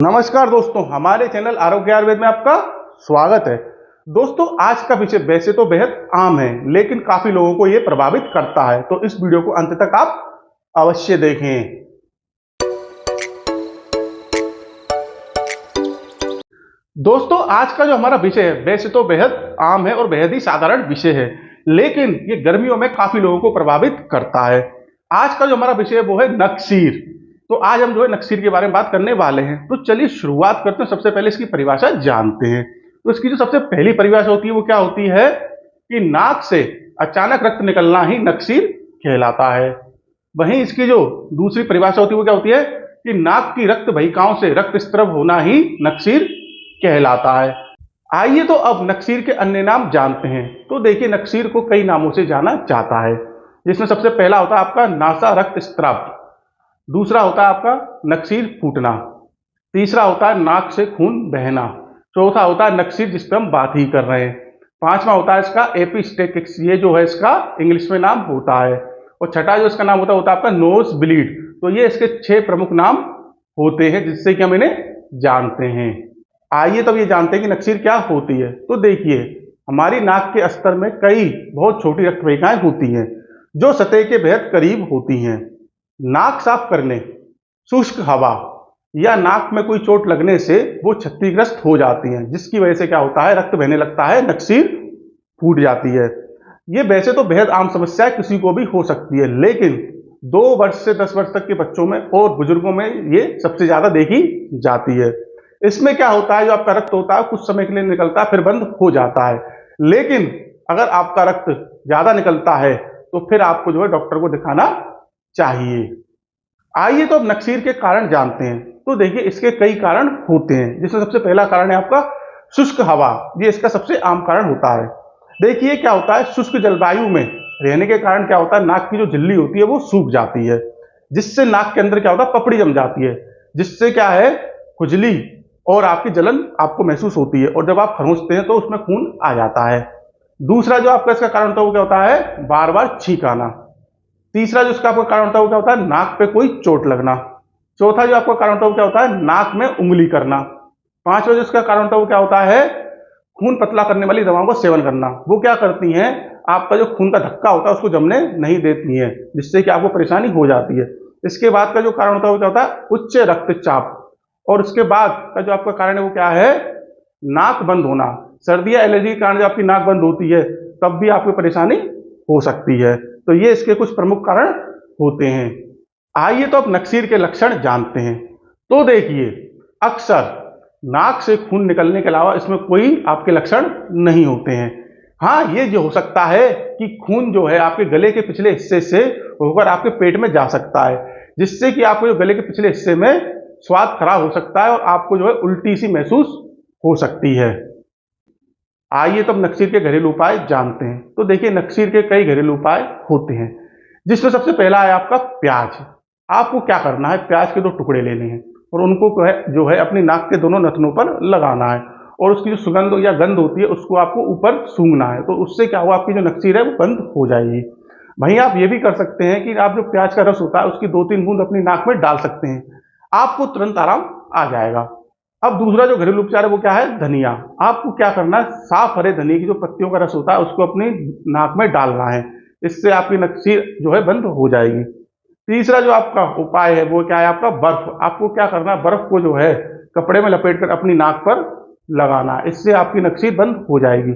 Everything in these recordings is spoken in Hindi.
नमस्कार दोस्तों, हमारे चैनल आरोग्य आयुर्वेद में आपका स्वागत है। दोस्तों, आज का विषय वैसे तो बेहद आम है, लेकिन काफी लोगों को यह प्रभावित करता है, तो इस वीडियो को अंत तक आप अवश्य देखें। दोस्तों, आज का जो हमारा विषय है वैसे तो बेहद आम है और बेहद ही साधारण विषय है, लेकिन ये गर्मियों में काफी लोगों को प्रभावित करता है। आज का जो हमारा विषय है वो है नकसीर। तो आज हम जो है नकसीर के बारे में बात करने वाले हैं। तो चलिए शुरुआत करते हैं। सबसे पहले इसकी परिभाषा जानते हैं। तो इसकी जो सबसे पहली परिभाषा होती है वो क्या होती है कि नाक से अचानक रक्त निकलना ही नकसीर कहलाता है। वहीं इसकी जो दूसरी परिभाषा होती है वो क्या होती है कि नाक की रक्त वाहिकाओं से रक्तस्राव होना ही नकसीर कहलाता है। आइए तो अब नकसीर के अन्य नाम जानते हैं। तो देखिए, नकसीर को कई नामों से जाना जाता है, जिसमें सबसे पहला होता है आपका नासा रक्तस्राव, दूसरा होता है आपका नकसीर फूटना, तीसरा होता है नाक से खून बहना, चौथा होता है नकसीर जिस पर हम बात ही कर रहे हैं, पांचवा होता है इसका एपिस्टेटिक्स, ये जो है इसका इंग्लिश में नाम होता है, और छठा जो इसका नाम होता है आपका नोज ब्लीड। तो ये इसके 6 प्रमुख नाम होते हैं जिससे कि हम इन्हें जानते हैं। आइए तब ये जानते हैं कि नकसीर क्या होती है। तो देखिए, हमारी नाक के अस्तर में कई बहुत छोटी रक्त वाहिकाएं होती हैं जो सतह के बेहद करीब होती हैं। नाक साफ करने, शुष्क हवा या नाक में कोई चोट लगने से वो क्षतिग्रस्त हो जाती हैं, जिसकी वजह से क्या होता है, रक्त बहने लगता है, नकसीर फूट जाती है। ये वैसे तो बेहद आम समस्या है, किसी को भी हो सकती है, लेकिन 2 वर्ष से 10 वर्ष तक के बच्चों में और बुजुर्गों में ये सबसे ज्यादा देखी जाती है। इसमें क्या होता है, जो आपका रक्त होता है कुछ समय के लिए निकलता है फिर बंद हो जाता है, लेकिन अगर आपका रक्त ज्यादा निकलता है तो फिर आपको जो है डॉक्टर को दिखाना चाहिए। आइए तो अब नकसीर के कारण जानते हैं। तो देखिए, इसके कई कारण होते हैं, जिसमें सबसे पहला कारण है आपका शुष्क हवा। ये इसका सबसे आम कारण होता है। देखिए क्या होता है, शुष्क जलवायु में रहने के कारण क्या होता है, नाक की जो झिल्ली होती है वो सूख जाती है, जिससे नाक के अंदर क्या होता है, पपड़ी जम जाती है, जिससे क्या है, खुजली और आपकी जलन आपको महसूस होती है, और जब आप खरोंचते हैं तो उसमें खून आ जाता है। दूसरा जो आपका इसका कारण होता है वो क्या होता है, बार बार छींक आना। तीसरा जो इसका आपका कारण होता है वो क्या होता है, नाक पे कोई चोट लगना। चौथा जो आपका कारण होता है वो क्या होता है, नाक में उंगली करना। पांचवा जो इसका कारण होता है वो क्या होता है, खून पतला करने वाली दवाओं का सेवन करना। वो क्या करती हैं, आपका जो खून का धक्का होता है उसको जमने नहीं देती हैं, जिससे कि आपको परेशानी हो जाती है। इसके बाद का जो कारण होता है वो क्या होता है, उच्च रक्तचाप। और उसके बाद का जो आपका कारण है वो क्या है, नाक बंद होना। सर्दी या एलर्जी के कारण जब आपकी नाक बंद होती है तब भी आपको परेशानी हो सकती है। तो ये इसके कुछ प्रमुख कारण होते हैं। आइए तो अब नकसीर के लक्षण जानते हैं। तो देखिए, अक्सर नाक से खून निकलने के अलावा इसमें कोई आपके लक्षण नहीं होते हैं। हाँ, ये जो हो सकता है कि खून जो है आपके गले के पिछले हिस्से से होकर आपके पेट में जा सकता है, जिससे कि आपको जो गले के पिछले हिस्से में स्वाद खराब हो सकता है और आपको जो है उल्टी सी महसूस हो सकती है। आइए तब नकसीर के घरेलू उपाय जानते हैं। तो देखिए, नकसीर के कई घरेलू उपाय होते हैं, जिसमें सबसे पहला है आपका प्याज। आपको क्या करना है, प्याज के 2 टुकड़े लेने हैं और उनको जो है अपनी नाक के दोनों नथनों पर लगाना है, और उसकी जो सुगंध या गंध होती है उसको आपको ऊपर सूंघना है। तो उससे क्या हुआ, आपकी जो नकसीर है वो बंद हो जाएगी। वहीं आप ये भी कर सकते हैं कि आप जो प्याज का रस होता है उसकी 2-3 बूंद अपनी नाक में डाल सकते हैं, आपको तुरंत आराम आ जाएगा। अब दूसरा जो घरेलू उपचार है वो क्या है, धनिया। आपको क्या करना है, साफ हरे धनिया की जो पत्तियों का रस होता है उसको अपनी नाक में डालना है, इससे आपकी नकसीर जो है बंद हो जाएगी। तीसरा जो आपका उपाय है वो क्या है, आपका बर्फ। आपको क्या करना है, बर्फ को जो है कपड़े में लपेटकर अपनी नाक पर लगाना है, इससे आपकी नकसीर बंद हो जाएगी।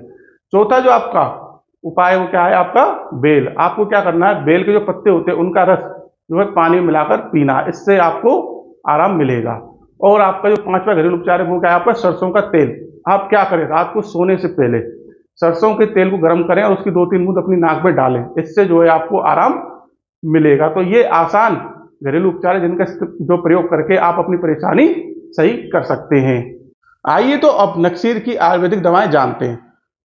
चौथा जो आपका उपाय वो क्या है, आपका बेल। आपको क्या करना है, बेल के जो पत्ते होते हैं उनका रस जो है पानी में मिलाकर पीना, इससे आपको आराम मिलेगा। और आपका जो 5वां घरेलू उपचार है वो क्या है, आपका सरसों का तेल। आप क्या करें, रात को सोने से पहले सरसों के तेल को गर्म करें और उसकी 2-3 बूंद अपनी नाक में डालें, इससे जो है आपको आराम मिलेगा। तो ये आसान घरेलू उपचार है जिनका जो प्रयोग करके आप अपनी परेशानी सही कर सकते हैं। आइए तो अब नकसीर की आयुर्वेदिक दवाएं जानते हैं।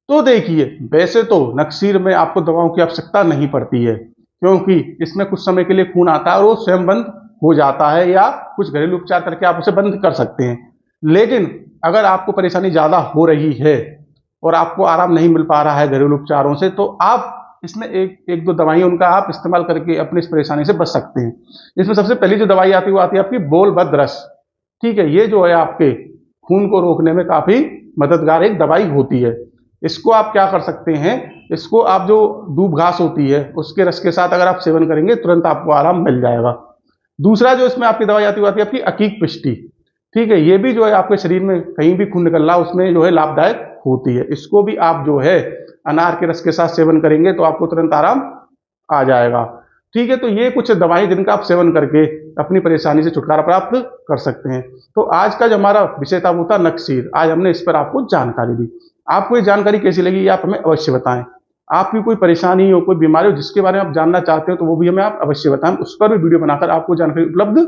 तो देखिए, वैसे तो नकसीर में आपको दवाओं की आवश्यकता नहीं पड़ती है, क्योंकि इसमें कुछ समय के लिए खून आता है और वो स्वयं बंद हो जाता है, या कुछ घरेलू उपचार करके आप उसे बंद कर सकते हैं। लेकिन अगर आपको परेशानी ज्यादा हो रही है और आपको आराम नहीं मिल पा रहा है घरेलू उपचारों से, तो आप इसमें एक दो दवाई उनका आप इस्तेमाल करके अपनी इस परेशानी से बच सकते हैं। इसमें सबसे पहली जो दवाई आती है वो आती है आपकी बोल बद रस। ठीक है, ये जो है आपके खून को रोकने में काफी मददगार एक दवाई होती है। इसको आप क्या कर सकते हैं, इसको आप जो दूब घास होती है उसके रस के साथ अगर आप सेवन करेंगे तुरंत आपको आराम मिल जाएगा। दूसरा जो इसमें आपकी दवाई आती है आपकी अकीक पिष्टी। ठीक है, ये भी जो है आपके शरीर में कहीं भी खून निकल रहा उसमें जो है लाभदायक होती है। इसको भी आप जो है अनार के रस के साथ सेवन करेंगे तो आपको तुरंत आराम आ जाएगा। ठीक है, तो ये कुछ दवाई जिनका आप सेवन करके अपनी परेशानी से छुटकारा प्राप्त कर सकते हैं। तो आज का जो हमारा विषय था वो था नक्सीर। आज हमने इस पर आपको जानकारी दी। आपको ये जानकारी कैसी लगी ये आप हमें अवश्य बताएं। आपकी कोई परेशानी हो, कोई बीमारी हो जिसके बारे में आप जानना चाहते हो तो वो भी हमें आप अवश्य बताएं। उस पर भी वीडियो बनाकर आपको जानकारी उपलब्ध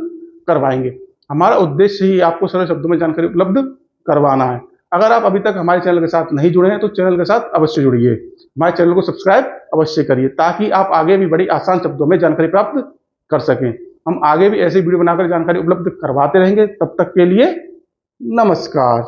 करवाएंगे। हमारा उद्देश्य ही आपको सरल शब्दों में जानकारी उपलब्ध करवाना है। अगर आप अभी तक हमारे चैनल के साथ नहीं जुड़े हैं तो चैनल के साथ अवश्य जुड़िए, हमारे चैनल को सब्सक्राइब अवश्य करिए ताकि आप आगे भी बड़ी आसान शब्दों में जानकारी प्राप्त कर सकें। हम आगे भी ऐसी वीडियो बनाकर जानकारी उपलब्ध करवाते रहेंगे। तब तक के लिए नमस्कार।